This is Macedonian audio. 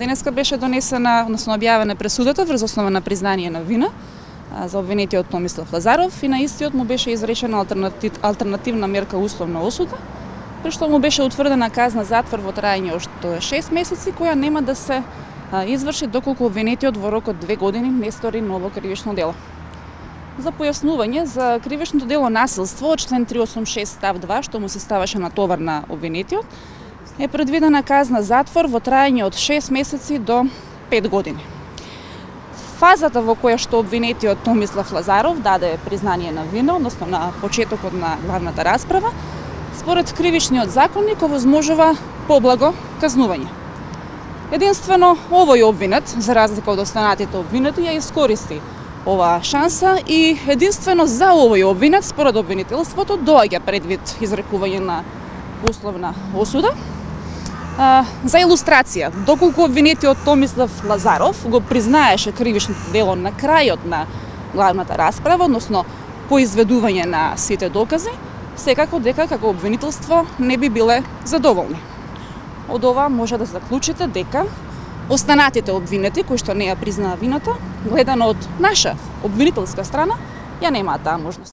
Денеска беше донесена, односно објавена пресудата врз основа на признание на вина за обвинетиот Томислав Лазаров и на истиот му беше изречена алтернативна мерка условна осуда, при што му беше утврдена казна затвор во траење од 6 месеци, која нема да се изврши доколку обвинетиот во рок од 2 години не стори ново кривично дело. За појаснување, за кривичното дело насилство од член 386 став 2, што му се ставаше на товар на обвинетиот, е предвидена казна затвор во траење од 6 месеци до 5 години. Фазата во која што обвинетиот Томислав Лазаров даде признание на вина, односно на почетокот на главната расправа, според кривичниот законник овозможува поблаго казнување. Единствено овој обвинет, за разлика од останатите обвинети, ја искористи оваа шанса и единствено за овој обвинет, според обвинителството, доаѓа предвид изрекување на условна осуда. За илустрација, доколку обвинетиот Томислав Лазаров го признаеше кривичното дело на крајот на главната расправа, односно по изведување на сите докази, секако дека како обвинителство не би биле задоволни. Од ова може да заклучите дека останатите обвинети кои што не ја признаа вината, гледано од наша обвинителска страна, ја немаат таа можност.